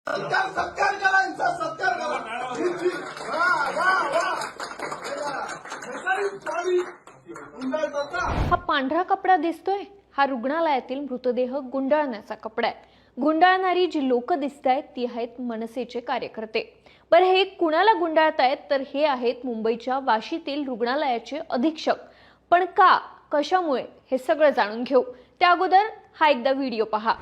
सत्कार सत्कार करा यांचा सत्कार करा हा पांढरा कपडा दिसतोय हा रुग्णालयातील मृतदेह गुंडाळण्याचा कपडा आहे। गुंडाळणारी जी लोक दिसतायत ती आहेत मनसेचे कार्यकर्ते। बरं हे कुणाला गुंडाळतायत तर हे आहेत मुंबईच्या वाशीतील रुग्णालयाचे अधीक्षक। पण का कशामुळे हे सगळं जाणून घेऊ त्या अगोदर हा एकदा व्हिडिओ पहा।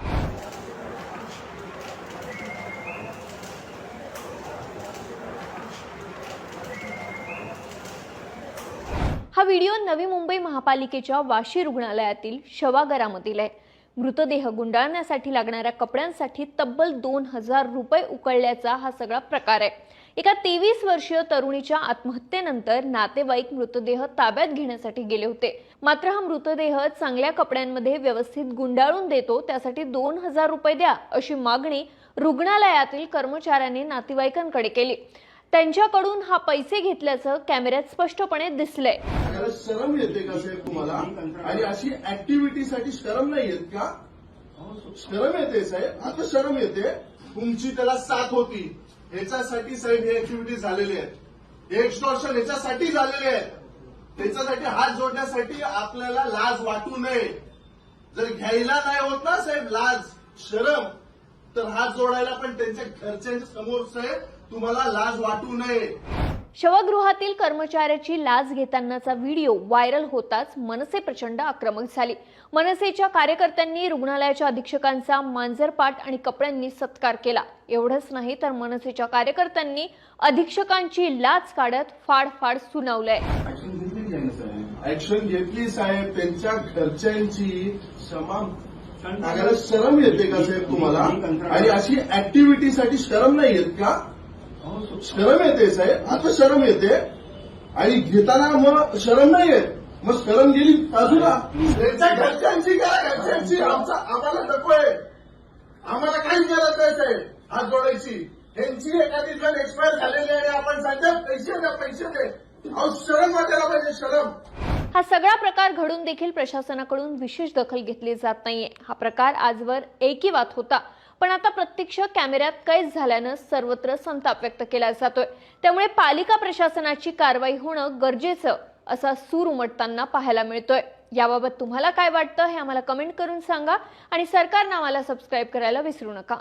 हा व्हिडिओ नवी मुंबई महापालिकेच्या वाशी रुग्णालयातील शवागारामधील आहे। मृतदेह गुंडाळण्यासाठी लागणाऱ्या कपड्यांसाठी तब्बल 2000 रुपये उकळल्याचा हा सगळा प्रकार आहे। एका 23 वर्षीय तरुणीच्या आत्महत्येनंतर नातेवाईक मृतदेह ताब्यात घेण्यासाठी गेले होते। मात्र हा मृतदेह चांगल्या कपड्यांमध्ये व्यवस्थित गुंडाळून देतो त्यासाठी 2000 रुपये द्या अशी मागणी रुग्णालयातील कर्मचाऱ्यांनी नातेवाईकांकडे केली। त्यांच्याकडून हा पैसे घेतल्याचं कॅमेऱ्यात स्पष्टपणे दिसलंय। शरम येते का साहेब तुम्हाला? आणि अशी ऍक्टिव्हिटीसाठी शरम नाही येत का? शरम येते साहेब, आता शरम येते। तुमची त्याला साथ होती ह्याच्यासाठी साहेब हे ऍक्टिव्हिटी झालेले आहेत, हे एक्स्टॉर्शन ह्याच्यासाठी झालेले आहेत। त्याच्यासाठी हात जोडण्यासाठी आपल्याला लाज वाटू नये। जर घ्यायला नाही होत ना साहेब लाज शरम, तर हात जोडायला पण त्यांच्या घरच्यांच्या समोर साहेब तुम्हाला लाज वाटू नये। शवगृहातील कर्मचाऱ्याची लाच घेतानाचा व्हिडिओ व्हायरल होताच मनसे प्रचंड आक्रमक झाली। मनसेच्या कार्यकर्त्यांनी रुग्णालयाच्या अधीक्षकांचा मांजरपाट आणि कपड्यांनी सत्कार केला। एवढंच नाही तर मनसेच्या कार्यकर्त्यांनी अधीक्षकांची लाच काढत फाडफाड सुनावलंय। ऍक्शन घेतली साहेब, त्यांच्या घरच्यांची क्षमा मागायला शरम येते का साहेब तुम्हाला? आणि अशी ऍक्टिव्हिटीसाठी शरम नाही येत का? शरम येते साहेब, आता शरम येते। आणि घेताना मग शरम नाही येत, मग शरम गेली बाजूला। त्यांच्या घरच्यांची करा, घरच्यांची आम्हाला नकोय, आम्हाला काही गरज नाही साहेब हात जोडायची। त्यांची एखादी जण एक्सपायर झालेली आहे आपण सांगतो पैसे द्या पैसे दे, अहो शरम वाटायला पाहिजे शरम। हा सगळा प्रकार घडून देखील प्रशासनाकडून विशेष दखल घेतली जात नाहीये। हा प्रकार आजवर एकीवात होता, पण आता प्रत्यक्ष कॅमेऱ्यात कैद झाल्यानं सर्वत्र संताप व्यक्त केला जातोय। त्यामुळे पालिका प्रशासनाची कारवाई होणं गरजेचं असा सूर उमटताना पाहायला मिळतोय। याबाबत तुम्हाला काय वाटतं हे आम्हाला कमेंट करून सांगा आणि सरकारनं आम्हाला सबस्क्राईब करायला विसरू नका।